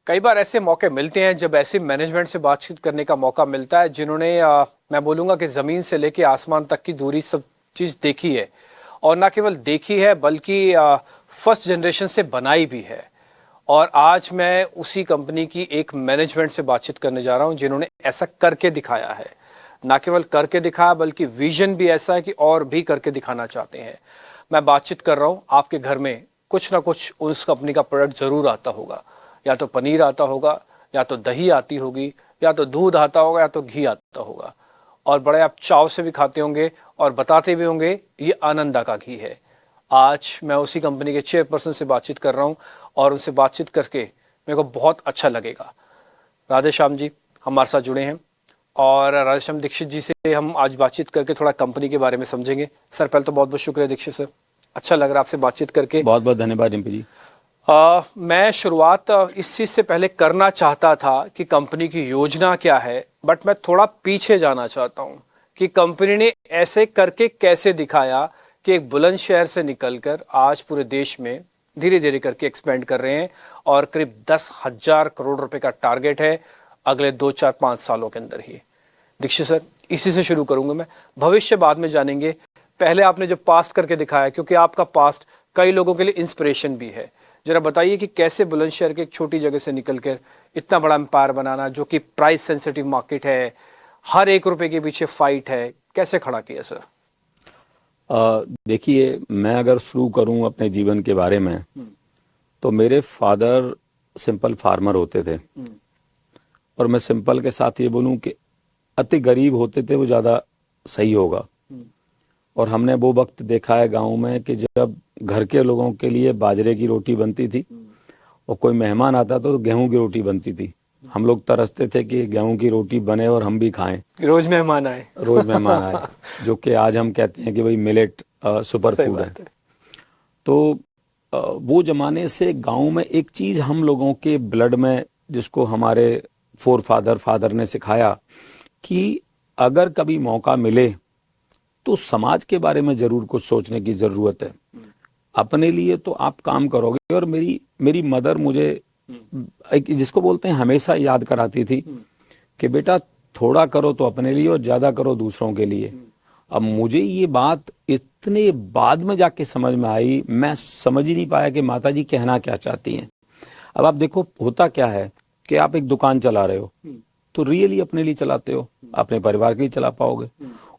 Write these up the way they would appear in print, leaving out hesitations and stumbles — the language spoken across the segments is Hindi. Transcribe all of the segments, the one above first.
कई बार ऐसे मौके मिलते हैं जब ऐसे मैनेजमेंट से बातचीत करने का मौका मिलता है जिन्होंने मैं बोलूँगा कि ज़मीन से लेके आसमान तक की दूरी सब चीज़ देखी है, और ना केवल देखी है बल्कि फर्स्ट जनरेशन से बनाई भी है। और आज मैं उसी कंपनी की एक मैनेजमेंट से बातचीत करने जा रहा हूं जिन्होंने ऐसा करके दिखाया है। ना केवल करके दिखाया बल्कि विजन भी ऐसा है कि और भी करके दिखाना चाहते हैं। मैं बातचीत कर रहा हूं, आपके घर में कुछ ना कुछ उस कंपनी का प्रोडक्ट ज़रूर आता होगा। या तो पनीर आता होगा, या तो दही आती होगी, या तो दूध आता होगा, या तो घी आता होगा। और बड़े आप चाव से भी खाते होंगे और बताते भी होंगे ये आनंदा का घी है। आज मैं उसी कंपनी के चेयरपर्सन से बातचीत कर रहा हूं और उनसे बातचीत करके मेरे को बहुत अच्छा लगेगा। राधेश्याम जी हमारे साथ जुड़े हैं और राधेश्याम दीक्षित जी से हम आज बातचीत करके थोड़ा कंपनी के बारे में समझेंगे। सर पहले तो बहुत बहुत शुक्रिया दीक्षित सर, अच्छा लग रहा है आपसे बातचीत करके। बहुत बहुत धन्यवाद रिम्पी जी। मैं शुरुआत इस चीज़ से पहले करना चाहता था कि कंपनी की योजना क्या है, बट मैं थोड़ा पीछे जाना चाहता हूँ कि कंपनी ने ऐसे करके कैसे दिखाया कि एक बुलंदशहर से निकलकर आज पूरे देश में धीरे धीरे करके एक्सपेंड कर रहे हैं और करीब 10,000 करोड़ रुपए का टारगेट है अगले 2, 4, 5 सालों के अंदर ही। दीक्षित सर इसी से शुरू करूंगा मैं, भविष्य बाद में जानेंगे। पहले आपने जो पास्ट करके दिखाया, क्योंकि आपका पास्ट कई लोगों के लिए इंस्पिरेशन भी है, जरा बताइए कि कैसे बुलंदशहर के एक छोटी जगह से निकलकर इतना बड़ा एम्पायर बनाना, जो कि प्राइस सेंसिटिव मार्केट है, हर एक रुपए के पीछे फाइट है, कैसे खड़ा किया सर? देखिए, मैं अगर शुरू करूं अपने जीवन के बारे में, तो मेरे फादर सिंपल फार्मर होते थे। और मैं सिंपल के साथ ये बोलूं कि अति गरीब होते थे वो ज़्यादा सही होगा। और हमने वो वक्त देखा है गांव में कि जब घर के लोगों के लिए बाजरे की रोटी बनती थी और कोई मेहमान आता तो गेहूं की रोटी बनती थी। हम लोग तरसते थे कि गेहूं की रोटी बने और हम भी खाएं, रोज मेहमान आए। रोज मेहमान आए जो कि आज हम कहते हैं कि भाई मिलेट सुपर फूड है। तो वो जमाने से गांव में एक चीज हम लोगों के ब्लड में, जिसको हमारे फादर ने सिखाया कि अगर कभी मौका मिले तो समाज के बारे में जरूर कुछ सोचने की जरूरत है। अपने लिए तो आप काम करोगे। और मेरी मदर मुझे जिसको बोलते हैं हमेशा याद कराती थी कि बेटा थोड़ा करो तो अपने लिए और ज्यादा करो दूसरों के लिए। अब मुझे ये बात इतने बाद में जाके समझ में आई, मैं समझ ही नहीं पाया कि माताजी कहना क्या चाहती हैं। अब आप देखो होता क्या है कि आप एक दुकान चला रहे हो तो रियली अपने लिए चलाते हो, अपने परिवार के लिए चला पाओगे।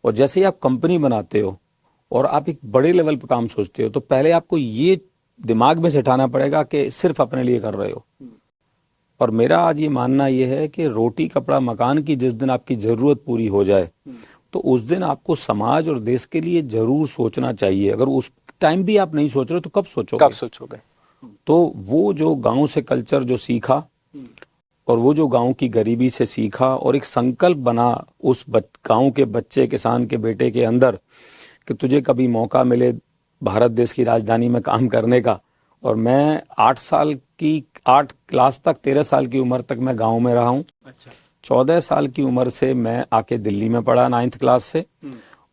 और जैसे ही आप कंपनी बनाते हो और आप एक बड़े लेवल पर काम सोचते हो तो पहले आपको ये दिमाग में से हटाना पड़ेगा कि सिर्फ अपने लिए कर रहे हो। और मेरा आज ये मानना ये है कि रोटी कपड़ा मकान की जिस दिन आपकी जरूरत पूरी हो जाए तो उस दिन आपको समाज और देश के लिए जरूर सोचना चाहिए। अगर उस टाइम भी आप नहीं सोच रहे तो कब सोचोगे? तो वो जो गांव से कल्चर जो सीखा और वो जो गांव की गरीबी से सीखा और एक संकल्प बना उस गांव के बच्चे किसान के बेटे के अंदर कि तुझे कभी मौका मिले भारत देश की राजधानी में काम करने का। और मैं 8 क्लास तक 13 साल की उम्र तक मैं गांव में रहा हूँ। 14 साल की उम्र से मैं आके दिल्ली में पढ़ा 9th क्लास से।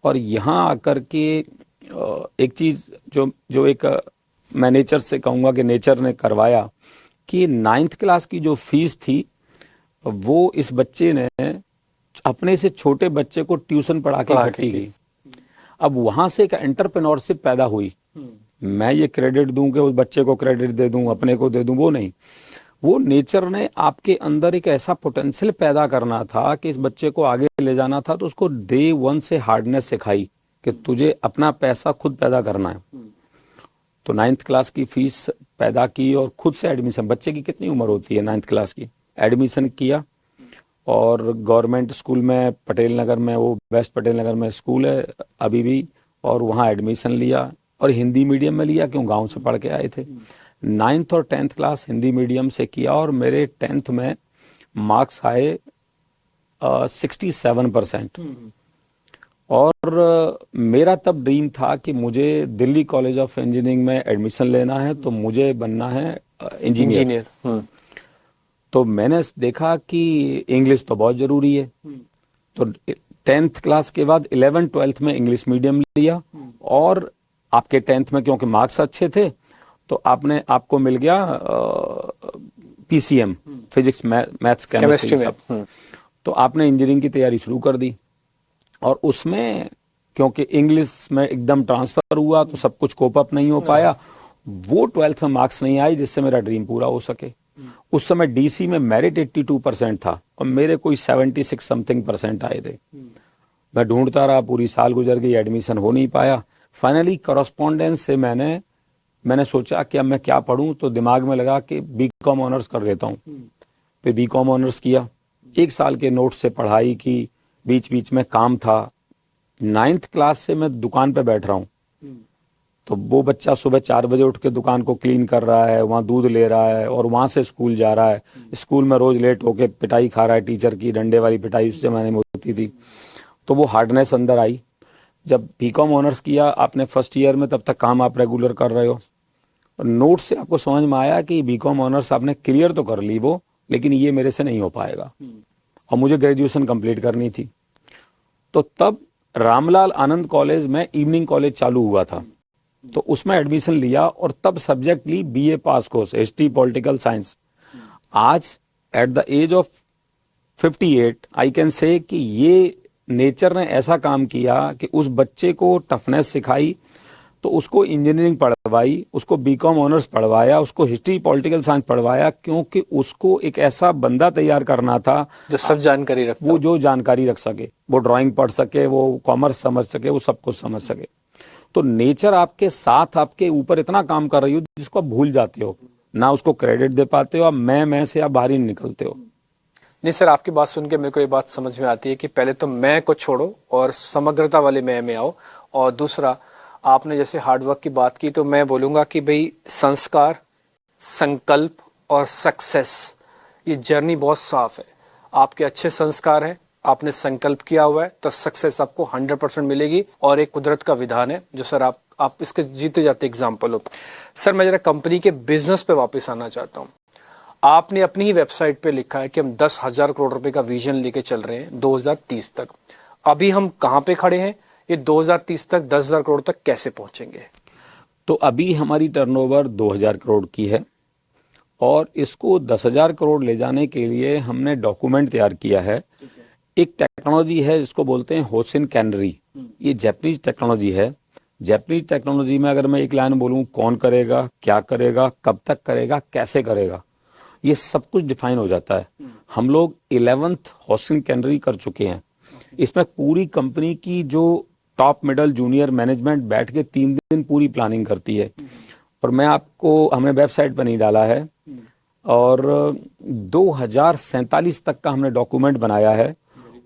और यहाँ आकर के एक चीज जो एक मैं नेचर से कहूँगा कि नेचर ने करवाया कि 9th क्लास की जो फीस थी वो इस बच्चे ने अपने से छोटे बच्चे को ट्यूशन पढ़ा के इकट्ठी की। अब वहां से एक एंटरप्रेन्योरशिप पैदा हुई। मैं ये क्रेडिट दूं कि उस बच्चे को क्रेडिट दे दूं, अपने को दे दूं, वो नहीं। वो नेचर ने आपके अंदर एक ऐसा पोटेंशियल पैदा करना था कि इस बच्चे को आगे ले जाना था। तो उसको डे 1 से हार्डनेस सिखाई कि तुझे अपना पैसा खुद पैदा करना है। तो 9th क्लास की फीस पैदा की और खुद से एडमिशन, बच्चे की कितनी उम्र होती है 9th क्लास की, एडमिशन किया। और गवर्नमेंट स्कूल में पटेल नगर में, वो वेस्ट पटेल नगर में स्कूल है अभी भी, और वहाँ एडमिशन लिया। और हिंदी मीडियम में लिया, क्यों गांव से पढ़ के आए थे। 9th और 10th क्लास हिंदी मीडियम से किया और मेरे 10th में मार्क्स आए 67%। और मेरा तब ड्रीम था कि मुझे दिल्ली कॉलेज ऑफ इंजीनियरिंग में एडमिशन लेना है, तो मुझे बनना है इंजीनियर। तो मैंने देखा कि इंग्लिश तो बहुत जरूरी है। तो 10th क्लास के बाद 11th 12th में इंग्लिश मीडियम लिया। और आपके 10th में क्योंकि मार्क्स अच्छे थे तो आपको मिल गया PCM, फिजिक्स, मैथ्स, केमिस्ट्री सब। तो आपने इंजीनियरिंग की तैयारी शुरू कर दी, और उसमें क्योंकि इंग्लिश में एकदम ट्रांसफर हुआ तो सब कुछ कोप अप नहीं हो पाया, वो 12th में मार्क्स नहीं आई जिससे मेरा ड्रीम पूरा हो सके। उस समय डीसी में मेरिट 82% था और मेरे कोई 76 समथिंग % आए थे। मैं ढूंढता रहा, पूरी साल गुजर गई, एडमिशन हो नहीं पाया। फाइनली करस्पॉन्डेंस से मैंने सोचा कि अब मैं क्या पढूं, तो दिमाग में लगा कि बीकॉम ऑनर्स कर लेता हूं। फिर बीकॉम ऑनर्स किया, 1 साल के नोट से पढ़ाई की, बीच बीच में काम था। 9th क्लास से मैं दुकान पे बैठ रहा हूँ, तो वो बच्चा सुबह 4 बजे उठ के दुकान को क्लीन कर रहा है, वहाँ दूध ले रहा है और वहाँ से स्कूल जा रहा है। स्कूल में रोज लेट होके पिटाई खा रहा है, टीचर की डंडे वाली पिटाई उस जमाने में होती थी। तो वो हार्डनेस अंदर आई। जब बीकॉम ऑनर्स किया आपने फर्स्ट ईयर में, तब तक काम आप रेगुलर कर रहे हो, नोट से आपको समझ में आया कि बीकॉम ऑनर्स आपने क्लियर तो कर ली वो, लेकिन ये मेरे से नहीं हो पाएगा और मुझे ग्रेजुएशन कंप्लीट करनी थी। तो तब रामलाल आनंद कॉलेज में इवनिंग कॉलेज चालू हुआ था, तो उसमें एडमिशन लिया और तब सब्जेक्ट ली BA pass course, history political science. आज at the age of 58 I can say कि ये नेचर ने ऐसा काम किया कि उस बच्चे को टफनेस सिखाई, तो उसको इंजीनियरिंग पढ़वाई, उसको बीकॉम ऑनर्स पढ़वाया, उसको हिस्ट्री पॉलिटिकल साइंस पढ़वाया, क्योंकि उसको एक ऐसा बंदा तैयार करना था जो सब जानकारी रखता, वो जो जानकारी रख सके, वो ड्राइंग पढ़ सके, वो कॉमर्स समझ सके, वो सब कुछ समझ सके। तो नेचर आपके साथ आपके ऊपर इतना काम कर रही हो जिसको आप भूल जाते हो, ना उसको क्रेडिट दे पाते हो, अब मैं से आप बाहर ही निकलते हो। नहीं सर, आपकी बात सुन के मेरे को ये बात समझ में आती है कि पहले तो मैं को छोड़ो और समग्रता वाले मैं में आओ, और दूसरा आपने जैसे हार्डवर्क की बात की, तो मैं बोलूँगा कि भाई संस्कार, संकल्प और सक्सेस, ये जर्नी बहुत साफ है। आपके अच्छे संस्कार हैं, आपने संकल्प किया हुआ है, तो सक्सेस आपको 100% मिलेगी, और एक कुदरत का विधान है जो सर आप इसके जीते जाते एग्जाम्पल हो। सर मैं जरा कंपनी के बिजनेस पे वापस आना चाहता हूँ। आपने अपनी ही वेबसाइट पे लिखा है कि हम 10,000 करोड़ रुपए का विजन लेके चल रहे हैं 2030 तक। अभी हम कहाँ पे खड़े हैं? ये 2030 तक 10,000 करोड़ तक कैसे पहुंचेंगे? तो अभी हमारी टर्नओवर 2,000 करोड़ की है, और इसको 10,000 करोड़ ले जाने के लिए हमने डॉक्यूमेंट तैयार किया है। एक टेक्नोलॉजी है जिसको बोलते हैं होसिन कैनरी, ये जापानीज टेक्नोलॉजी है। जापानीज टेक्नोलॉजी में अगर मैं एक लाइन बोलूं, कौन करेगा, क्या करेगा, कब तक करेगा, कैसे करेगा, ये सब कुछ डिफाइन हो जाता है। हम लोग 11th होसिन कैनरी कर चुके हैं। इसमें पूरी कंपनी की जो टॉप मिडल जूनियर मैनेजमेंट बैठ के 3 दिन पूरी प्लानिंग करती है, और मैं आपको, हमने वेबसाइट पर नहीं डाला है, और 2047 तक का हमने डॉक्यूमेंट बनाया है।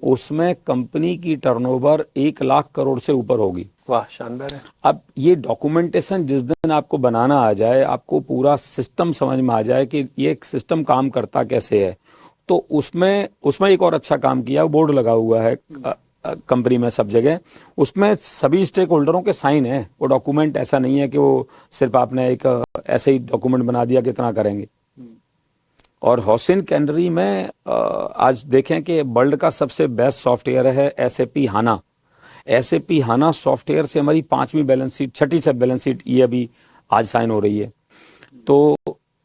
उसमें कंपनी की टर्नओवर 1 लाख करोड़ से ऊपर होगी। वाह, शानदार है। अब ये डॉक्यूमेंटेशन जिस दिन आपको बनाना आ जाए, आपको पूरा सिस्टम समझ में आ जाए कि ये एक सिस्टम काम करता कैसे है, तो उसमें एक और अच्छा काम किया, बोर्ड लगा हुआ है कंपनी में सब जगह, उसमें सभी स्टेक होल्डरों के साइन है। वो डॉक्यूमेंट ऐसा नहीं है कि वो सिर्फ आपने एक ऐसे ही डॉक्यूमेंट बना दिया कितना करेंगे। और होसिन कैनरी में आज देखें कि वर्ल्ड का सबसे बेस्ट सॉफ्टवेयर है SAP हाना। SAP हाना सॉफ्टवेयर से हमारी 5वीं बैलेंस शीट, 6ठी सब बैलेंस शीट ये अभी आज साइन हो रही है। तो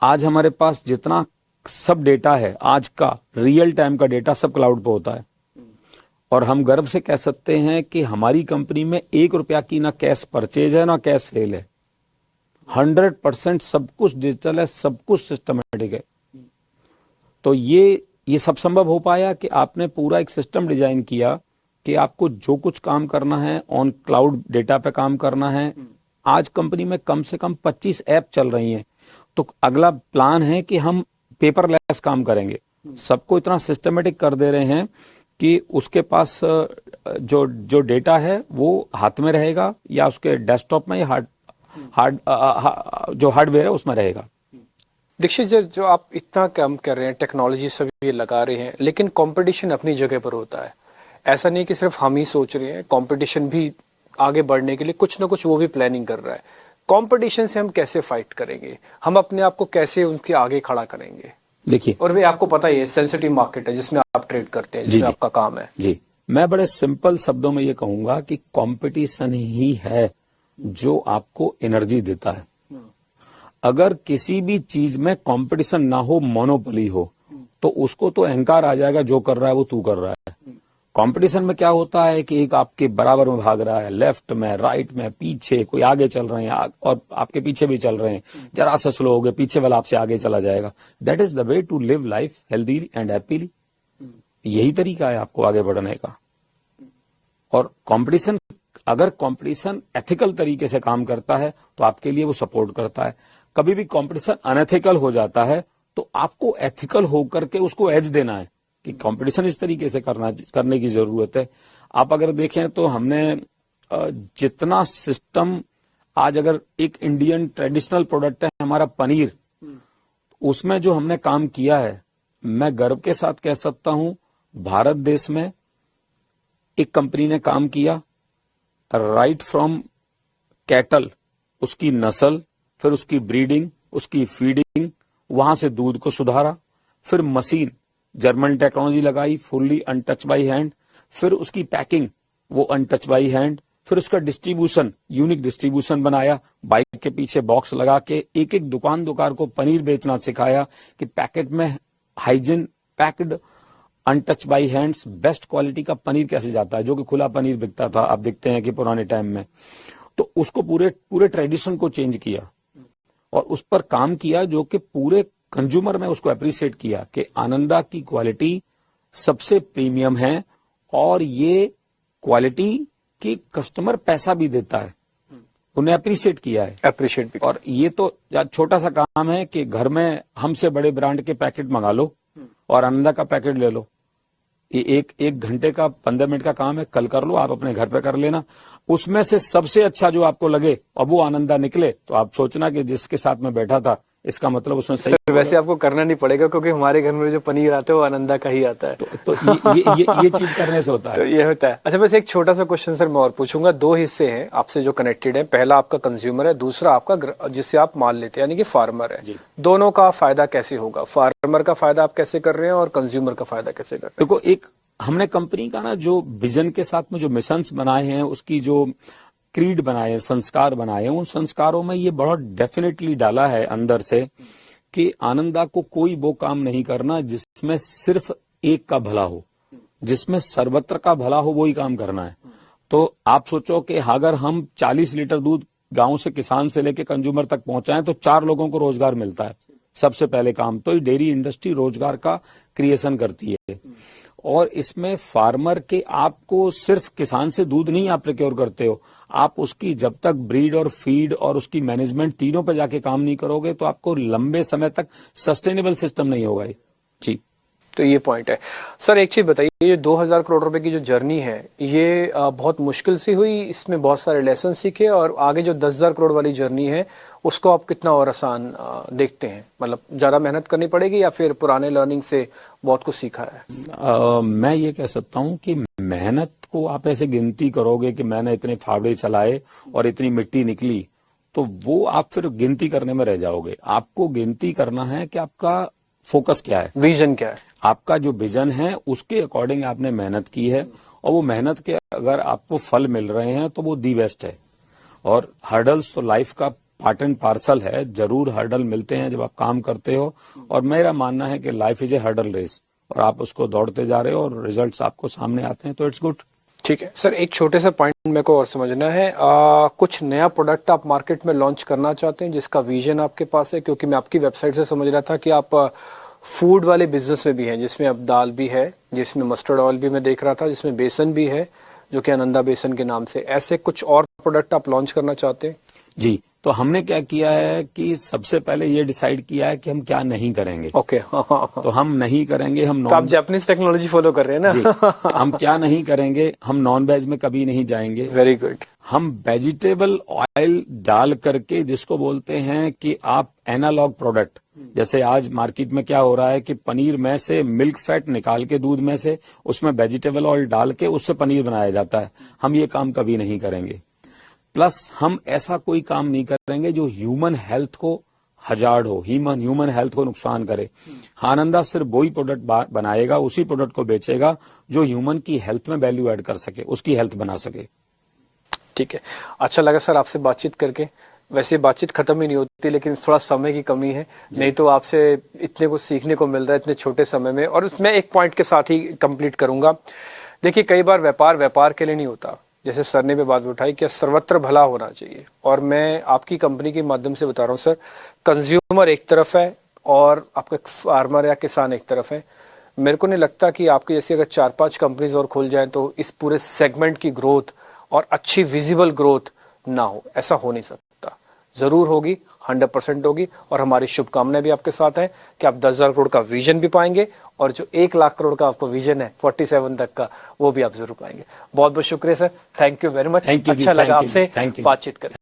आज हमारे पास जितना सब डेटा है, आज का रियल टाइम का डेटा सब क्लाउड पे होता है, और हम गर्व से कह सकते हैं कि हमारी कंपनी में 1 रुपया की ना कैश परचेज है ना कैश सेल है। 100% सब कुछ डिजिटल है, सब कुछ सिस्टमेटिक है। तो ये सब संभव हो पाया कि आपने पूरा एक सिस्टम डिजाइन किया कि आपको जो कुछ काम करना है ऑन क्लाउड डेटा पे काम करना है। आज कंपनी में कम से कम 25 ऐप चल रही हैं, तो अगला प्लान है कि हम पेपरलेस काम करेंगे। सबको इतना सिस्टमेटिक कर दे रहे हैं कि उसके पास जो डेटा है वो हाथ में रहेगा या उसके डेस्कटॉप में या जो हार्डवेयर है उसमें रहेगा। दीक्षित जी, जो आप इतना काम कर रहे हैं, टेक्नोलॉजी सब ये लगा रहे हैं, लेकिन कंपटीशन अपनी जगह पर होता है। ऐसा नहीं कि सिर्फ हम ही सोच रहे हैं, कंपटीशन भी आगे बढ़ने के लिए कुछ ना कुछ वो भी प्लानिंग कर रहा है। कंपटीशन से हम कैसे फाइट करेंगे? हम अपने आप को कैसे उनके आगे खड़ा करेंगे? देखिए, और भी आपको पता ही है, सेंसिटिव मार्केट है जिसमें आप ट्रेड करते हैं, जिसमें आपका काम है। जी, मैं बड़े सिंपल शब्दों में ये कहूंगा कि कंपटीशन ही है जो आपको एनर्जी देता है। अगर किसी भी चीज में कंपटीशन ना हो, मोनोपोली हो, तो उसको तो अहंकार आ जाएगा, जो कर रहा है वो तू कर रहा है। कंपटीशन में क्या होता है कि एक आपके बराबर में भाग रहा है, लेफ्ट में, राइट में, पीछे, कोई आगे चल रहे हैं और आपके पीछे भी चल रहे हैं, जरा सा स्लो हो गए, पीछे वाला आपसे आगे चला जाएगा। That is the way to live life healthy and happily. यही तरीका है आपको आगे बढ़ने का। और कंपटीशन, अगर कंपटीशन एथिकल तरीके से काम करता है तो आपके लिए वो सपोर्ट करता है। कभी भी कंपटीशन अनएथिकल हो जाता है तो आपको एथिकल होकर के उसको एज देना है कि कंपटीशन इस तरीके से करने की जरूरत है। आप अगर देखें तो हमने जितना सिस्टम आज, अगर एक इंडियन ट्रेडिशनल प्रोडक्ट है हमारा पनीर, उसमें जो हमने काम किया है, मैं गर्व के साथ कह सकता हूं भारत देश में एक कंपनी ने काम किया, राइट फ्रॉम कैटल, उसकी नस्ल, फिर उसकी ब्रीडिंग, उसकी फीडिंग, वहां से दूध को सुधारा, फिर मशीन, जर्मन टेक्नोलॉजी लगाई, फुल्ली अनटच बाई हैंड, फिर उसकी पैकिंग वो अनटच बाई हैंड, फिर उसका डिस्ट्रीब्यूशन, यूनिक डिस्ट्रीब्यूशन बनाया, बाइक के पीछे बॉक्स लगा के एक एक दुकान को पनीर बेचना सिखाया कि पैकेट में hygiene packed untouch by hands best quality का पनीर कैसे जाता है, जो कि खुला पनीर बिकता था, आप देखते हैं कि पुराने टाइम में। तो उसको पूरे ट्रेडिशन को चेंज किया और उस पर काम किया, जो कि पूरे कंज्यूमर ने उसको अप्रिशिएट किया कि आनंदा की क्वालिटी सबसे प्रीमियम है और ये क्वालिटी की कस्टमर पैसा भी देता है, उन्हें अप्रिशिएट किया है। अप्रिशिएट भी। और ये तो छोटा सा काम है कि घर में हमसे बड़े ब्रांड के पैकेट मंगा लो और आनंदा का पैकेट ले लो। ये एक घंटे का 15 मिनट का काम है, कल कर लो, आप अपने घर पे कर लेना। उसमें से सबसे अच्छा जो आपको लगे और वो आनंदा निकले तो आप सोचना कि जिसके साथ मैं बैठा था, इसका मतलब उसमें सही। सर वैसे आपको करना नहीं पड़ेगा क्योंकि हमारे घर में जो पनीर आता है वो आनंदा का ही आता है। तो ये चीज करने से होता है। तो ये होता है। अच्छा, बस एक छोटा सा क्वेश्चन सर मैं और पूछूंगा। दो हिस्से हैं आपसे जो कनेक्टेड है, पहला आपका कंज्यूमर है, दूसरा आपका जिससे आप माल लेते हैं यानी कि फार्मर है। दोनों का फायदा कैसे होगा? फार्मर का फायदा आप कैसे कर रहे हैं और कंज्यूमर का फायदा कैसे कर रहे हैं? देखो, एक हमने कंपनी का ना जो विजन के साथ में जो मिशंस बनाए हैं, उसकी जो क्रीड बनाए हैं, संस्कार बनाए हैं, उन संस्कारों में ये बहुत डेफिनेटली डाला है अंदर से कि आनंदा को कोई वो काम नहीं करना जिसमें सिर्फ एक का भला हो, जिसमें सर्वत्र का भला हो, वही काम करना है। तो आप सोचो कि अगर हम 40 लीटर दूध गांव से, किसान से लेके कंज्यूमर तक पहुंचाएं तो 4 लोगों को रोजगार मिलता है। सबसे पहले काम तो डेयरी इंडस्ट्री रोजगार का क्रिएशन करती है। और इसमें फार्मर के, आपको सिर्फ किसान से दूध नहीं आप प्रोक्योर करते हो, आप उसकी जब तक ब्रीड और फीड और उसकी मैनेजमेंट तीनों पे जाके काम नहीं करोगे तो आपको लंबे समय तक सस्टेनेबल सिस्टम नहीं होगा। जी, तो ये पॉइंट है। सर एक चीज बताइए, ये 2000 करोड़ रुपए की जो जर्नी है ये बहुत मुश्किल सी हुई, इसमें बहुत सारे लेसन सीखे, और आगे जो 10,000 करोड़ वाली जर्नी है उसको आप कितना और आसान देखते हैं? मतलब ज्यादा मेहनत करनी पड़ेगी या फिर पुराने लर्निंग से बहुत कुछ सीखा है? मैं ये कह सकता हूँ कि मेहनत को आप ऐसे गिनती करोगे कि मैंने इतने फावड़े चलाए और इतनी मिट्टी निकली, तो वो आप फिर गिनती करने में रह जाओगे। आपको गिनती करना है कि आपका फोकस क्या है, विजन क्या है, आपका जो विजन है उसके अकॉर्डिंग आपने मेहनत की है, और वो मेहनत के अगर आपको फल मिल रहे हैं तो वो दी बेस्ट है। और हर्डल्स तो लाइफ का पार्ट एंड पार्सल है, जरूर हर्डल मिलते हैं जब आप काम करते हो, और मेरा मानना है कि life is a hurdle race और आप उसको दौड़ते जा रहे हो और रिजल्ट्स आपको सामने आते हैं, तो इट्स गुड। ठीक है सर, एक छोटे से पॉइंट मेरे को और समझना है। कुछ नया प्रोडक्ट आप मार्केट में लॉन्च करना चाहते हैं जिसका विजन आपके पास है? क्योंकि मैं आपकी वेबसाइट से समझ रहा था कि आप फूड वाले बिजनेस में भी हैं, जिसमें अब दाल भी है, जिसमें मस्टर्ड ऑयल भी मैं देख रहा था, जिसमें बेसन भी है जो कि आनंदा बेसन के नाम से। ऐसे कुछ और प्रोडक्ट आप लॉन्च करना चाहते हैं? जी, तो हमने क्या किया है कि सबसे पहले ये डिसाइड किया है कि हम क्या नहीं करेंगे। ओके, तो हम नहीं करेंगे, हम तो आप जापानीज टेक्नोलॉजी फॉलो कर रहे हैं ना? जी, हम क्या नहीं करेंगे, हम नॉन वेज में कभी नहीं जाएंगे। Very good. हम वेजिटेबल ऑयल डाल करके, जिसको बोलते हैं कि आप एनालॉग प्रोडक्ट, जैसे आज मार्केट में क्या हो रहा है कि पनीर में से मिल्क फैट निकाल के दूध में से उसमें वेजिटेबल ऑयल डाल के उससे पनीर बनाया जाता है, हम ये काम कभी नहीं करेंगे। प्लस हम ऐसा कोई काम नहीं करेंगे जो ह्यूमन हेल्थ को हजार्ड हो, ह्यूमन हेल्थ को नुकसान करे। आनंदा सिर्फ वही प्रोडक्ट बनाएगा, उसी प्रोडक्ट को बेचेगा जो ह्यूमन की हेल्थ में वैल्यू ऐड कर सके, उसकी हेल्थ बना सके। ठीक है, अच्छा लगा सर आपसे बातचीत करके। वैसे बातचीत खत्म ही नहीं होती, लेकिन थोड़ा समय की कमी है, नहीं तो आपसे इतने कुछ सीखने को मिल रहा है इतने छोटे समय में। और उसमें एक पॉइंट के साथ ही कंप्लीट करूंगा। देखिए, कई बार व्यापार के लिए नहीं होता, जैसे सर ने भी बात उठाई कि सर्वत्र भला होना चाहिए, और मैं आपकी कंपनी के माध्यम से बता रहा हूँ सर, कंज्यूमर एक तरफ है और आपका फार्मर या किसान एक तरफ है। मेरे को नहीं लगता कि आपकी जैसी अगर 4-5 कंपनीज और खुल जाएं तो इस पूरे सेगमेंट की ग्रोथ और अच्छी विजिबल ग्रोथ ना हो, ऐसा हो नहीं सकता। जरूर होगी, 100% होगी, और हमारी शुभकामनाएं भी आपके साथ हैं कि आप 10,000 करोड़ का विजन भी पाएंगे, और जो 1 लाख करोड़ का आपका विजन है 47 तक का, वो भी आप जरूर पाएंगे। बहुत बहुत शुक्रिया sir, thank you very much. अच्छा लगा आपसे बातचीत करके।